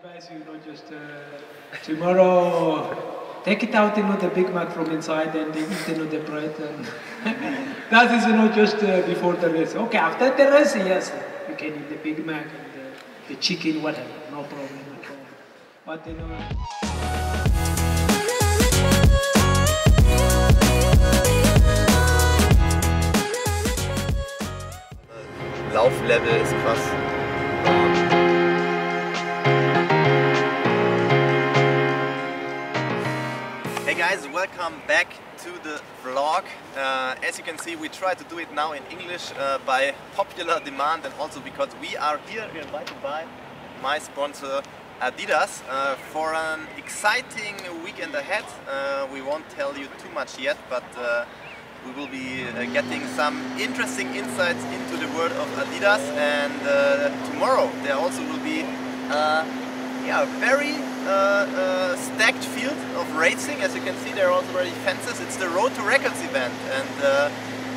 advise you, just tomorrow, take it out, the Big Mac from inside and eat, the bread. And that is, just before the race. Okay, after the race, yes, you can eat the Big Mac and the chicken, whatever, no problem at all. But, Lauflevel ist krass. Hey guys, welcome back to the vlog. As you can see, we try to do it now in English by popular demand, and also because we are here invited by my sponsor Adidas for an exciting weekend ahead. We won't tell you too much yet, but we will be getting some interesting insights into the world of Adidas, and tomorrow there also will be a very stacked field of racing. As you can see, there are also already fences. It's the Road to Records event, and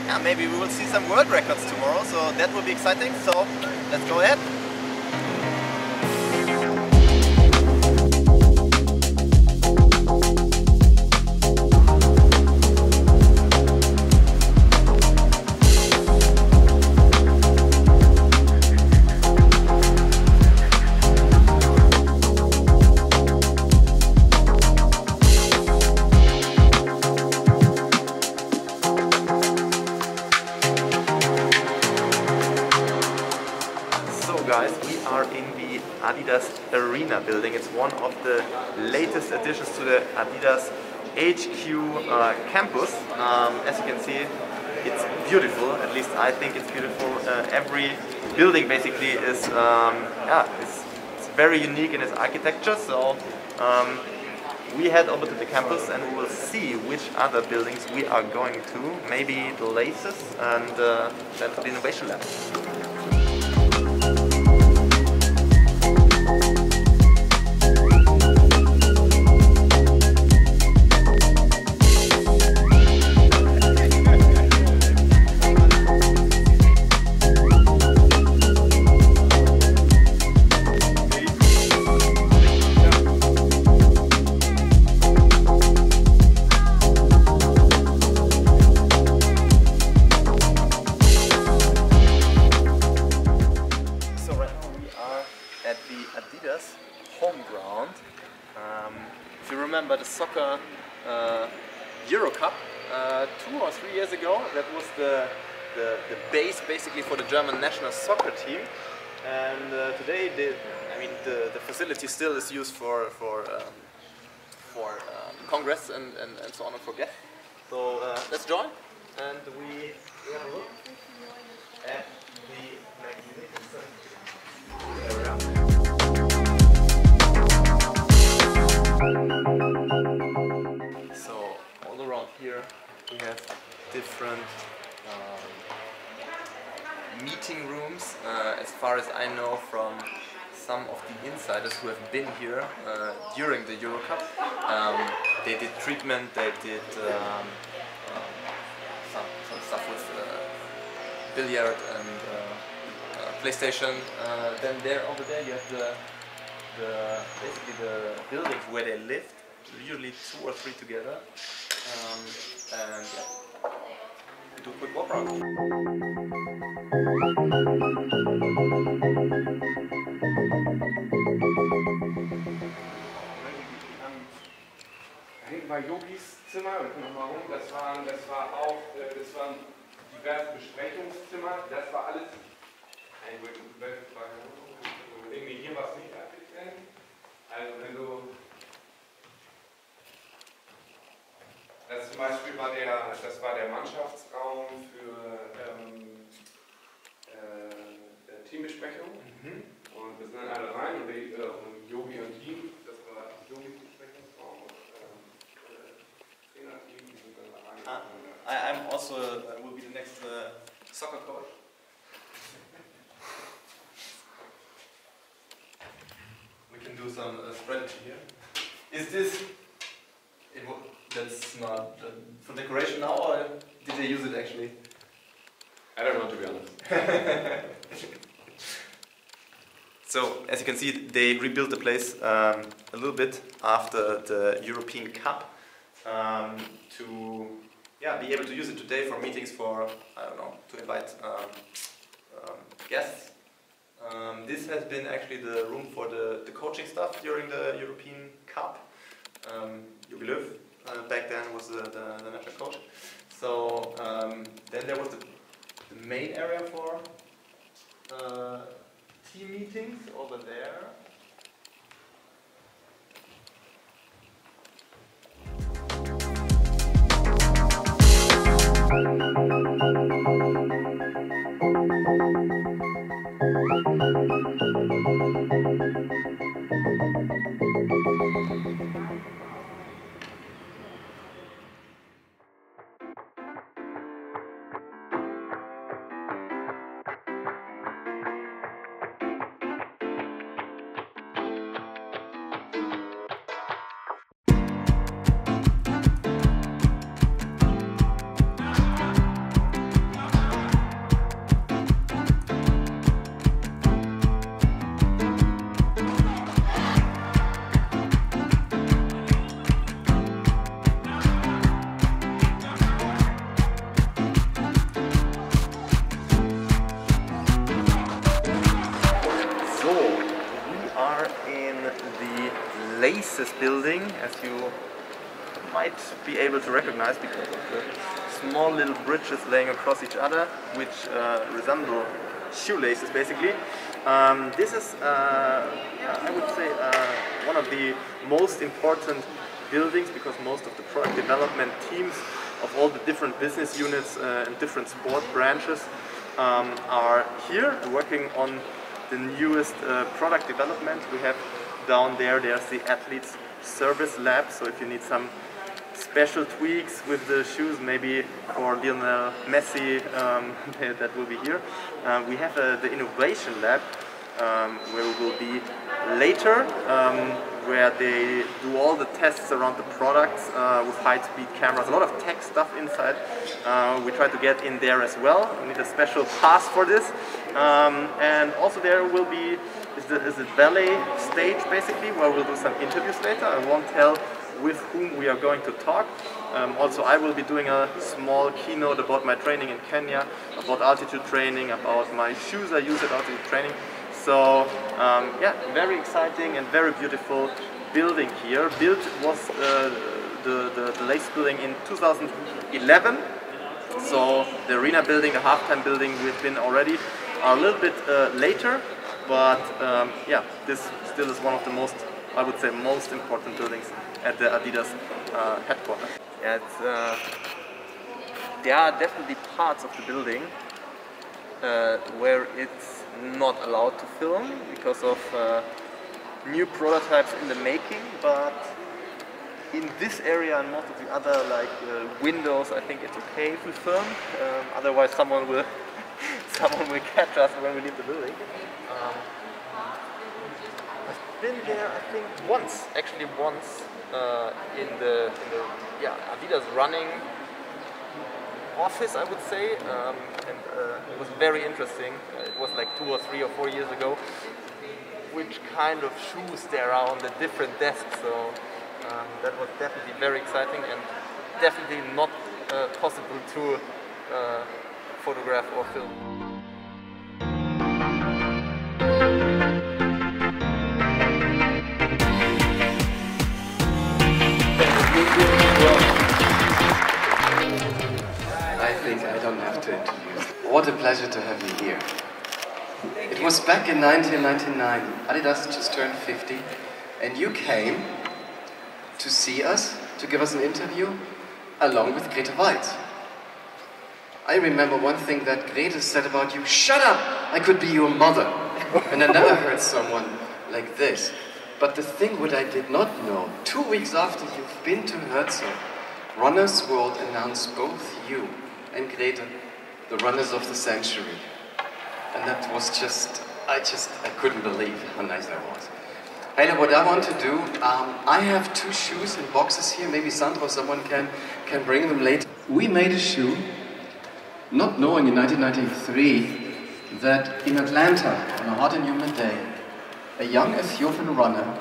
yeah, maybe we will see some world records tomorrow, so that will be exciting. So let's go ahead. Guys, we are in the Adidas Arena building. It's one of the latest additions to the Adidas HQ campus. As you can see, it's beautiful. At least I think it's beautiful. Every building basically is it's very unique in its architecture. So we head over to the campus and we will see which other buildings we are going to. Maybe the latest, and then to the Innovation Lab. At the Adidas home ground. If you remember the soccer Euro Cup 2 or 3 years ago, that was the base basically for the German national soccer team. And today, the facility still is used for Congress and so on and for guests. So let's join, and we have a look at the magnificent area. So all around here we have different meeting rooms. As far as I know from some of the insiders who have been here during the Euro Cup, they did treatment, they did some stuff with billiard and PlayStation. Then over there you have basically the buildings where they lived, usually 2 or 3 together, and yeah, we do a quick walk around. Hinten war Yogis Zimmer, wir können nochmal rum, das waren diverse Besprechungszimmer, das war alles irgendwie hier was nicht abgetrennt. Also wenn du, das zum Beispiel war der Mannschaftsraum für Teambesprechung. Und wir sind dann alle rein und Yogi und Team, das war Yogis Besprechungsraum und Trainerteam, die sind dann da rein. I'm also will be the next soccer coach. We can do some strategy here. Is this? That's not for decoration now, or did they use it actually? I don't know, to be honest. So, as you can see, they rebuilt the place a little bit after the European Cup to be able to use it today for meetings, for, I don't know, to invite guests. This has been actually the room for the coaching stuff during the European Cup. Jogi Löw back then was the national coach. So then there was the main area for team meetings over there. Building, as you might be able to recognize because of the small little bridges laying across each other, which resemble shoelaces basically. This is, I would say, one of the most important buildings because most of the product development teams of all the different business units and different sport branches are here working on the newest product development. We have down there's the athletes service lab, so if you need some special tweaks with the shoes, maybe for Lionel Messi, that will be here. We have the innovation lab where we will be later, where they do all the tests around the products with high-speed cameras, a lot of tech stuff inside. We try to get in there as well. We need a special pass for this. And also there will be is a ballet stage basically, where we'll do some interviews later. I won't tell with whom we are going to talk. Also I will be doing a small keynote about my training in Kenya, about altitude training, about my shoes I use at altitude training. So yeah, very exciting and very beautiful building here. Built was the latest building in 2011. So the arena building, the halftime building, we've been already a little bit later. But yeah, this still is one of the most, I would say, most important buildings at the Adidas headquarters. Yeah, there are definitely parts of the building where it's not allowed to film because of new prototypes in the making, but in this area and most of the other windows, I think it's okay if we film. Otherwise someone will catch us when we leave the building. I've been there, I think, once in the Adidas running office, I would say, and it was very interesting. It was like 2 or 3 or 4 years ago. Which kind of shoes there are on the different desks, so that was definitely very exciting and definitely not possible to photograph or film. I think I don't have to introduce. What a pleasure to have you here. It was back in 1999. Adidas just turned 50, and you came to see us, to give us an interview, along with Grete Waitz. I remember one thing that Grete said about you: "Shut up! I could be your mother." And I never heard someone like this. But the thing what I did not know, 2 weeks after you've been to Herzog, Runners World announced both you and Grete the runners of the century. And that was just, I couldn't believe how nice that was. Haile, what I want to do, I have 2 shoes in boxes here. Maybe Sandro or someone can bring them later. We made a shoe, not knowing in 1993 that in Atlanta, on a hot and humid day, a young Ethiopian runner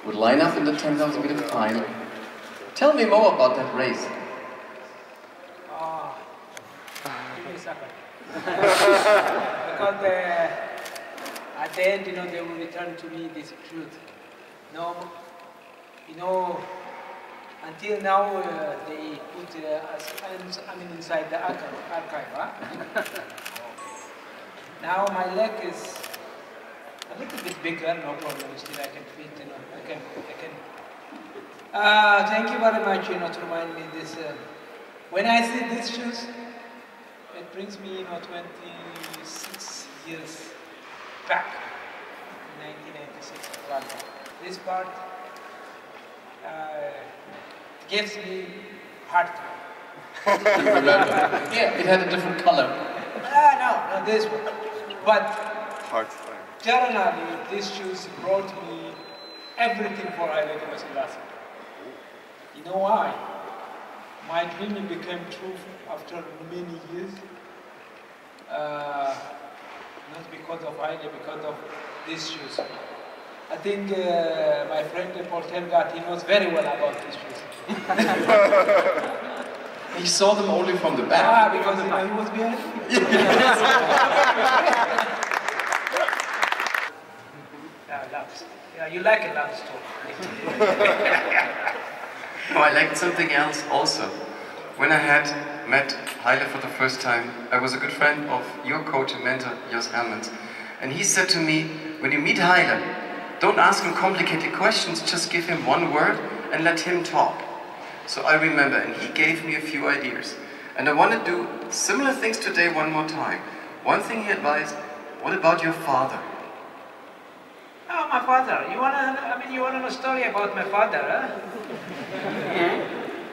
would line up in the 10,000 meter final. Tell me more about that race. Give me a second. Because at the end, they will return to me this truth. No, until now they put us, inside the archive. Huh? Now my leg is a little bit bigger, no problem. Still, I can fit. I can. Thank you very much. To remind me this. When I see these shoes, it brings me 26 years back, 1996 Atlanta. This part gives me hard time. Yeah, it had a different color. No, this one. But Hard time. generally, these shoes brought me everything for Haile Gebrselassie. You know why? My dream became true after many years. Not because of Haile, because of these shoes. I think my friend Paul Telgat, he knows very well about these shoes. He saw them only from the back. Because he was behind me. You like a love story. No, I liked something else also. When I had met Haile for the first time, I was a good friend of your coach and mentor, Jos Hermans. And he said to me, when you meet Haile, don't ask him complicated questions, just give him one word and let him talk. So I remember, and he gave me a few ideas. And I want to do similar things today one more time. One thing he advised, what about your father? Oh, my father. You wanna know a story about my father, huh?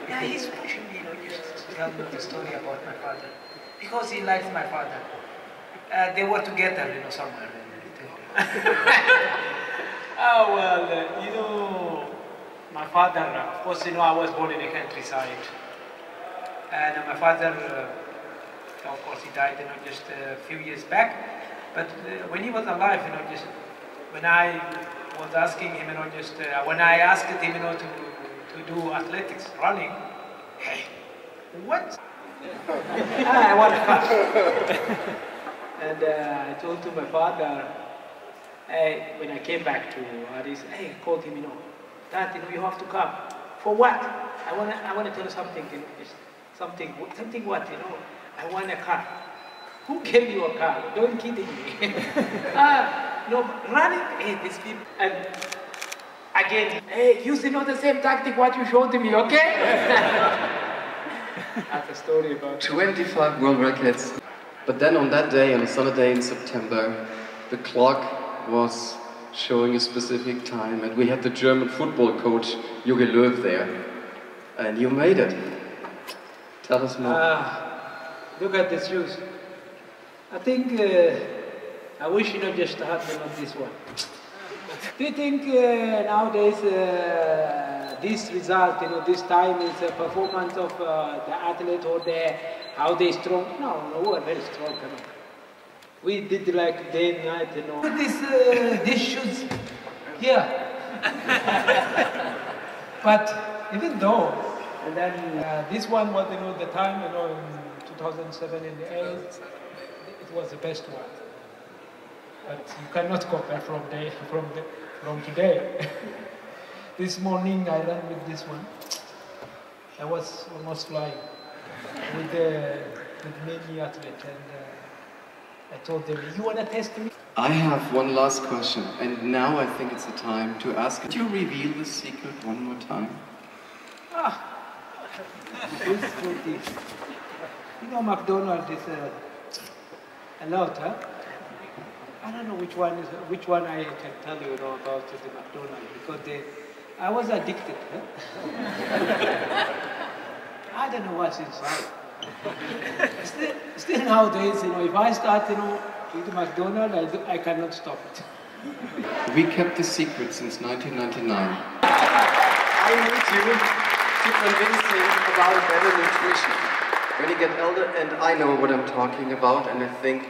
Yeah, he's pushing me, just to tell me the story about my father. Because he likes my father. They were together, somewhere. Oh, well, my father, of course, I was born in the countryside. And my father, of course, he died, just a few years back. But when he was alive, when I was asking him, when I asked him, to do athletics, running, hey, what? I want to run. And I told to my father, hey, when I came back to Addis, I called him, Dad, you have to come. For what? I want to tell you something, something what, I want a car. Who gave you a car? Don't kidding me. No, running, hey, these people. And again, hey, use the same tactic what you showed me, okay? That's a story about 25 world records. But then on that day, on a sunny day in September, the clock was showing a specific time, and we had the German football coach, Jogi Löw, there. And you made it. Tell us more. Look at the shoes. I think, I wish just to have them on this one. Do you think nowadays this result, this time is a performance of the athlete or how they strong? No, we are very strong. We did like day and night, Look at these shoes here. But even though, and then this one was, the time, in 2007 and 8, it was the best one. But you cannot compare from today. This morning I ran with this one. I was almost flying with many athletes, and I told them, "You want to test me?" I have one last question, and now I think it's the time to ask. Could you reveal the secret one more time? It's pretty. McDonald's is a lot, huh? I don't know which one I can tell you, about the McDonald's, because I was addicted. Huh? I don't know what's inside. Still nowadays, if I start, with McDonald's, I cannot stop it. We kept the secret since 1999. I need you to convince him about better nutrition. When you get older, and I know what I'm talking about, and I think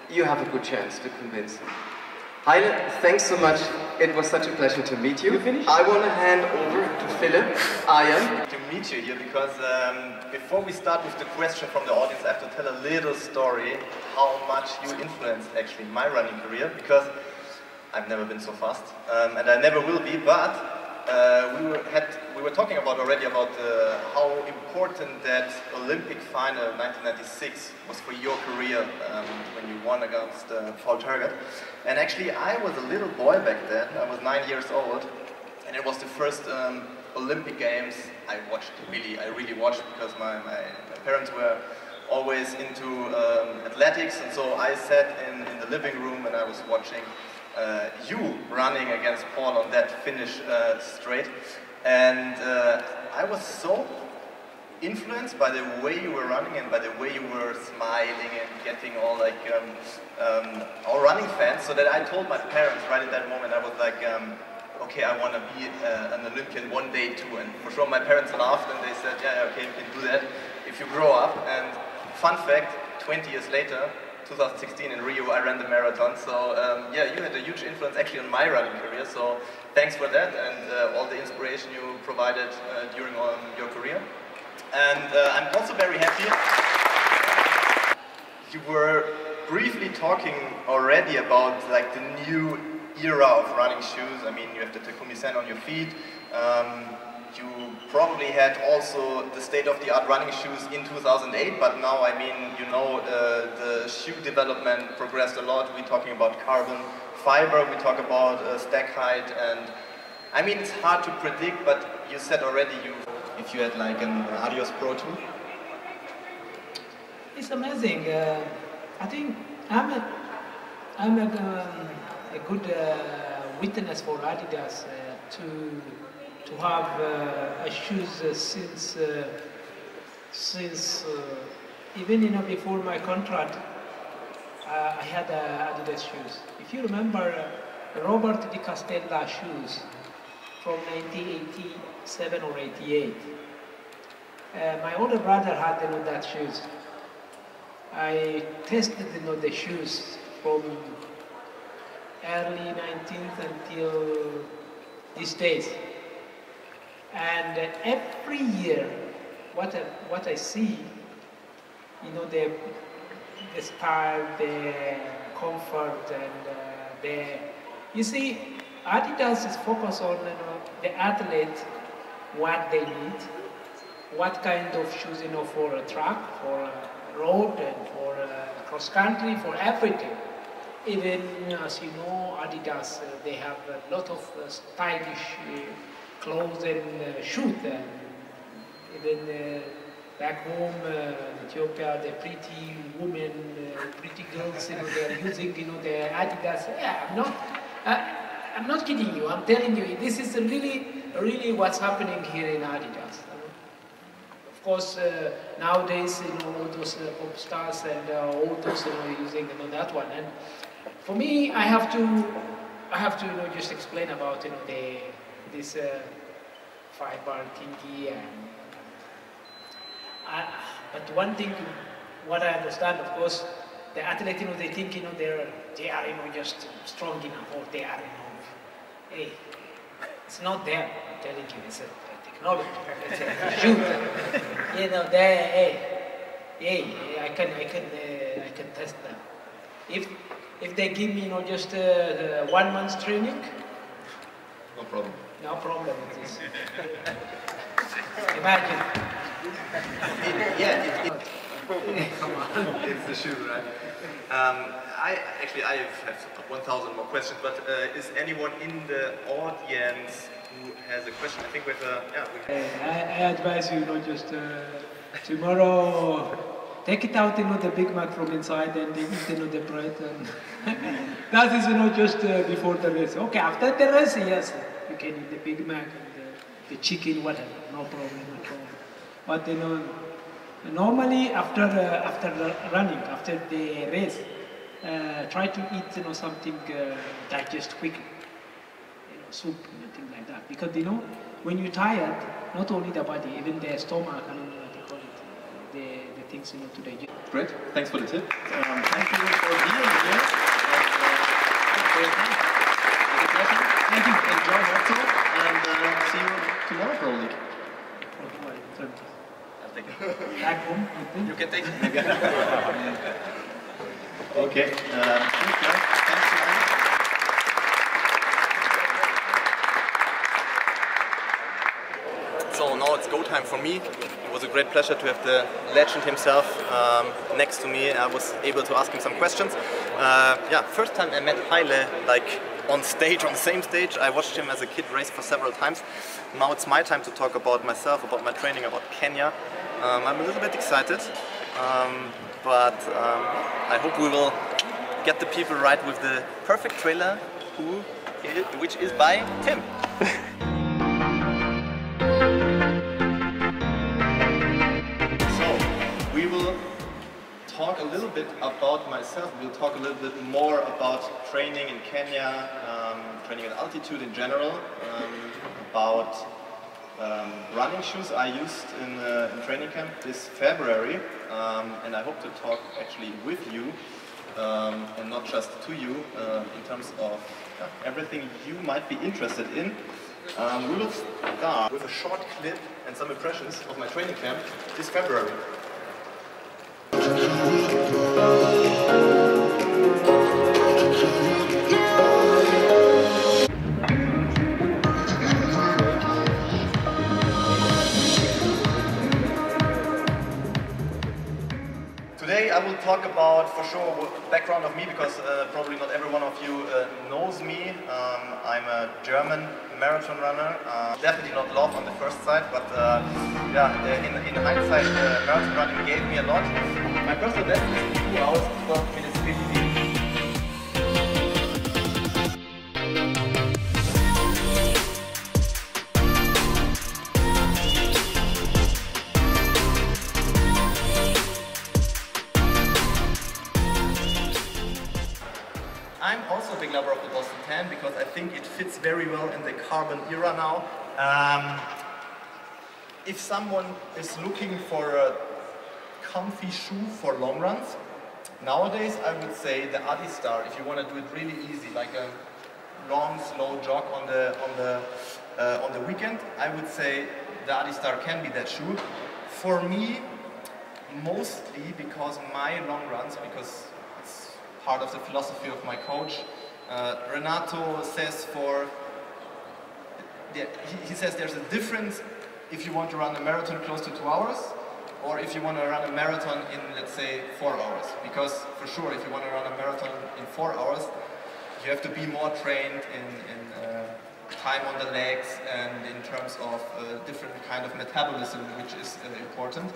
you have a good chance to convince him. Haile, thanks so much. It was such a pleasure to meet you. I want to hand over to Philip. Ian. To meet you here because before we start with the question from the audience, I have to tell a little story how much you influenced actually my running career, because I've never been so fast and I never will be, but we were talking about already about how important that Olympic final 1996 was for your career when you won against Paul Tergat. And actually I was a little boy back then, I was 9 years old, and it was the first Olympic Games I really watched because my parents were always into athletics, and so I sat in the living room and I was watching you running against Paul on that finish straight, and I was so influenced by the way you were running and by the way you were smiling and getting all like all running fans, so that I told my parents right at that moment, I was like, okay, I want to be an Olympian one day too, and for sure my parents laughed and they said, yeah, okay, you can do that if you grow up. And fun fact, 20 years later, 2016 in Rio, I ran the marathon, so yeah, you had a huge influence actually on my running career, so thanks for that and all the inspiration you provided during your career. And I'm also very happy. You were briefly talking already about like the new era of running shoes. I mean, you have the Takumi Sen on your feet. You probably had also the state-of-the-art running shoes in 2008, but now, I mean, you know, the shoe development progressed a lot. We're talking about carbon fiber, we talk about stack height, and I mean, it's hard to predict, but you said already if you had like an Adidas Pro 2. It's amazing. I think I'm a good witness for Adidas to have shoes since even before my contract. I had Adidas shoes. If you remember Robert Di Castella shoes from 1987 or 88. My older brother had that shoes. I tested the shoes from early 19th until these days. And every year, what I see, the style, the comfort, and you see, Adidas is focused on the athlete, what they need, what kind of shoes for a track, for a road, and for cross country, for everything. Even as you know, Adidas they have a lot of stylish clothes and shoes. Even back home in Ethiopia, the pretty women, pretty girls, they are using the Adidas. Yeah, I'm not kidding you. I'm telling you, this is really what's happening here in Adidas. Of course, nowadays, all those pop stars and all those using that one. And for me, I have to just explain about this fiber thingy. But one thing, what I understand, of course, the athlete, they think they are just strong enough, or they are hey, it's not there. I'm telling you, it's a technology. It's a shoot. I can test them. If they give me just 1 month's training, no problem. No problem with this. Imagine. Come on. It's the shoe, right? I have 1,000 more questions, but is anyone in the audience who has a question? I think with I advise you, just tomorrow, take it out, the Big Mac from inside and eat, the bread. And that is, just before the race. Okay, after the race, yes, you can eat the Big Mac and the chicken, whatever, no problem at all. But normally after running, after the race, try to eat something digest quickly, soup and things like that. Because when you're tired, not only the body, even the stomach and what you call it, the things to digest. Great, thanks for the tip. Thank you for being here. Thank you. Enjoy also, and see you tomorrow probably. I'll take it. Back home, I think. You can take it. Okay. Thanks so much. So now it's go time for me. It was a great pleasure to have the legend himself next to me. I was able to ask him some questions. Yeah, first time I met Haile, like on stage, on the same stage. I watched him as a kid race for several times. Now it's my time to talk about myself, about my training, about Kenya. I'm a little bit excited, but I hope we will get the people right with the perfect trailer, which is by Tim. We will talk a little bit about myself. We'll talk a little bit more about training in Kenya, training at altitude in general, about running shoes I used in training camp this February, and I hope to talk actually with you and not just to you in terms of everything you might be interested in. We will start with a short clip and some impressions of my training camp this February. Today I will talk about, for sure, background of me, because probably not every one of you knows me. I'm a German marathon runner. Definitely not love on the first sight, but yeah, in hindsight, marathon running gave me a lot. My personal best is 2 hours, 12 minutes, 15. I'm also a big lover of the Boston Tan because I think it fits very well in the carbon era now. If someone is looking for a comfy shoe for long runs, nowadays I would say the Adidas, if you want to do it really easy, like a long, slow jog on the weekend, I would say the Adidas can be that shoe. For me, mostly because my long runs, because it's part of the philosophy of my coach, Renato says he says there's a difference if you want to run a marathon close to 2 hours, or if you want to run a marathon in, let's say, 4 hours. Because for sure, if you want to run a marathon in 4 hours, you have to be more trained in time on the legs and in terms of different kind of metabolism, which is important.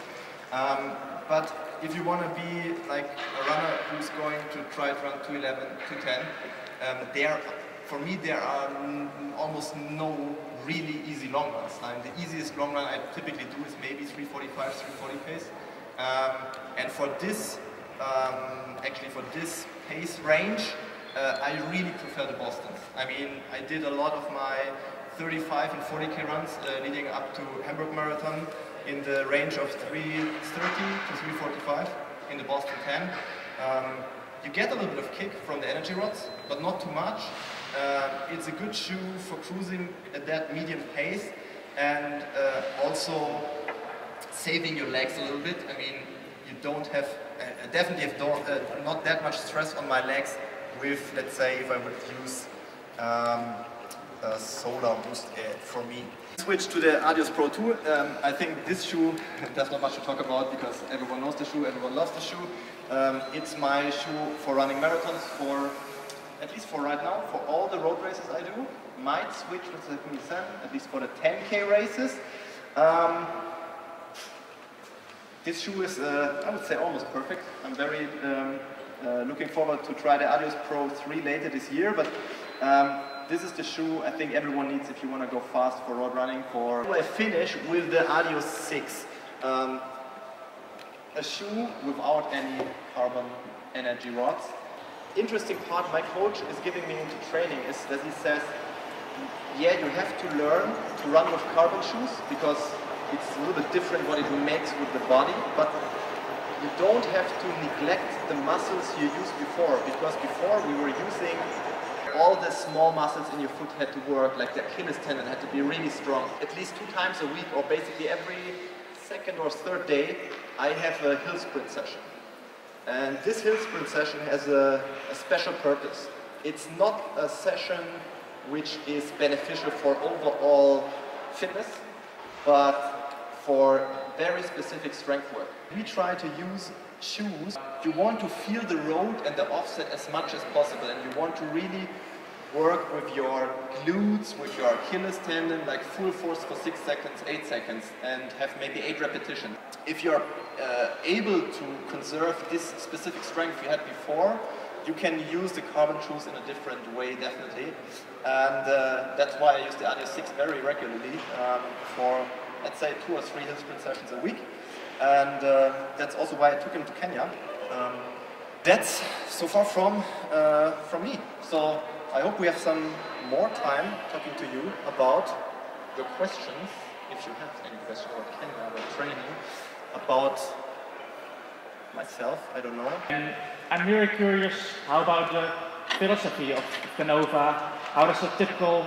But if you want to be like a runner who's going to try to run 2:11, 2:10, for me there are almost no really easy long runs. The easiest long run I typically do is maybe 3:45, 3:40 pace. And for this, actually for this pace range, I really prefer the Bostons. I mean, I did a lot of my 35 and 40k runs leading up to Hamburg Marathon in the range of 3:30 to 3:45 in the Boston Tan. You get a little bit of kick from the energy rods, but not too much. It's a good shoe for cruising at that medium pace and also saving your legs a little bit. I mean, you don't have, definitely have not that much stress on my legs with, let's say, if I would use a Solar Boost for me. Switch to the Adidas Pro 2. I think this shoe, there's not much to talk about because everyone knows the shoe, everyone loves the shoe. It's my shoe for running marathons, for at least for right now, for all the road races I do. Might switch with the Nissan, at least for the 10k races. This shoe is, I would say, almost perfect. I'm very looking forward to try the Adidas Pro 3 later this year, but this is the shoe I think everyone needs if you want to go fast for road running. I finish with the Adios 6. A shoe without any carbon energy rods. Interesting part my coach is giving me into training is that he says, yeah, you have to learn to run with carbon shoes because it's a little bit different what it makes with the body, but you don't have to neglect the muscles you used before, because before we were using all the small muscles in your foot had to work, like the Achilles tendon had to be really strong. At least 2 times a week, or basically every second or third day, I have a hill sprint session. And this hill sprint session has a special purpose. It's not a session which is beneficial for overall fitness, but for very specific strength work. We try to use shoes. You want to feel the road and the offset as much as possible, and you want to really work with your glutes, with your Achilles tendon, like full force for 6 seconds, 8 seconds, and have maybe 8 repetitions. If you're able to conserve this specific strength you had before, you can use the carbon shoes in a different way, definitely. And that's why I use the Adidas 6 very regularly for, let's say, 2 or 3 hill sprint sessions a week. And that's also why I took him to Kenya. That's so far from me. So I hope we have some more time talking to you about the questions, if you have any questions about Kenya, about training, about myself, I don't know. I'm very curious, how about the philosophy of Canova? How does a typical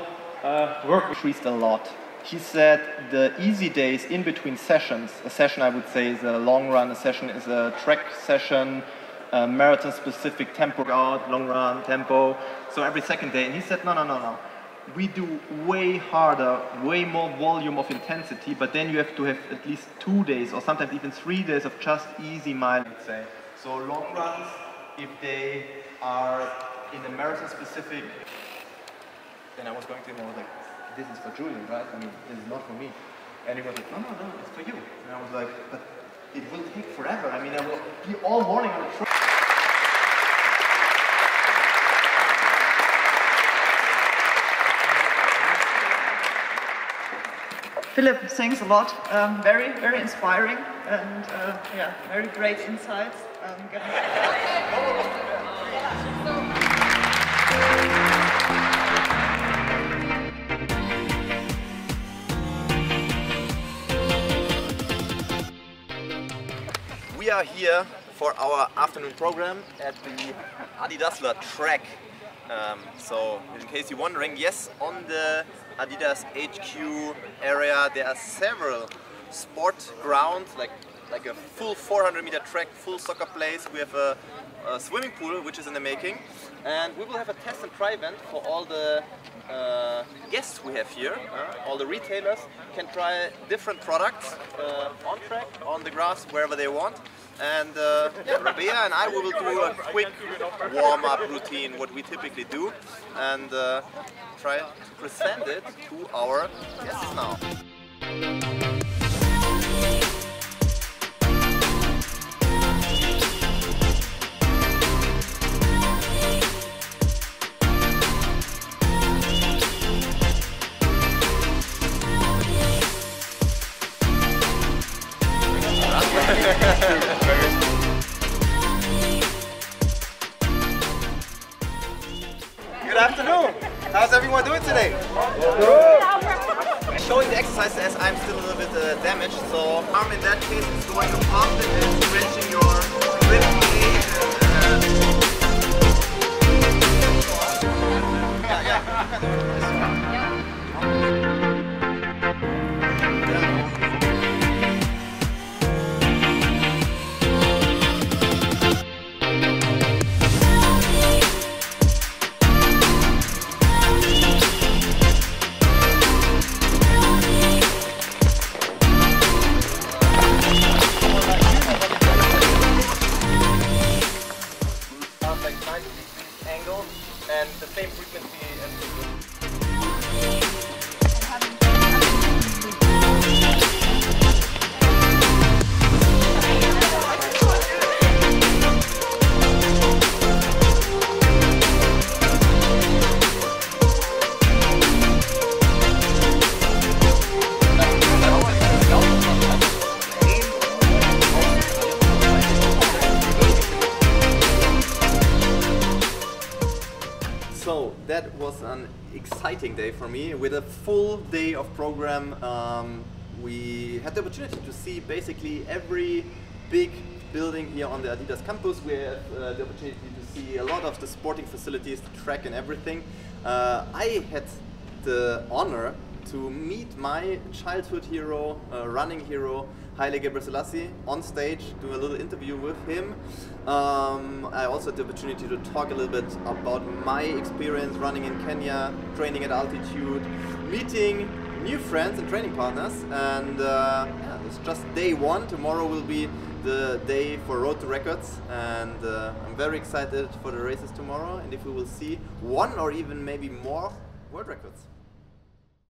work? Increased a lot. He said the easy days in between sessions, a session I would say is a long run, a session is a track session, marathon specific tempo out, long run, tempo, so every second day. And he said, no. We do way harder, way more volume of intensity, but then you have to have at least 2 days or sometimes even 3 days of just easy mile, I'd say. So long runs, if they are in a marathon specific, then I was going to him, I was like, this is for Julian, right? I mean, this is not for me. And he was like, no, it's for you. And I was like, but it will take forever. I mean, I will be all morning on a track. Philip, thanks a lot. Very, very inspiring, and yeah, very great insights. We are here for our afternoon program at the Adidas track. So, in case you're wondering, yes, on the Adidas HQ area there are several sport grounds, like a full 400-meter track, full soccer place. We have a swimming pool which is in the making, and we will have a test and try event for all the guests we have here. All the retailers can try different products on track, on the grass, wherever they want. And yeah, Rabea and I will do a quick warm-up routine, what we typically do, and try to present it to our guests now. Good afternoon. How's everyone doing today? Good. Showing the exercise as I'm still a little bit damaged, so arm in that case is going to pump it and stretching your rib cage angle and the same frequency as So that was an exciting day for me with a full day of program. We had the opportunity to see basically every big building here on the Adidas campus. We have the opportunity to see a lot of the sporting facilities, the track and everything. I had the honor to meet my childhood hero, running hero, Haile Gebrselassie, on stage, do a little interview with him. I also had the opportunity to talk a little bit about my experience running in Kenya, training at altitude, meeting new friends and training partners, and yeah, it's just day one. Tomorrow will be the day for Road to Records, and I'm very excited for the races tomorrow, and if we will see one or even maybe more world records.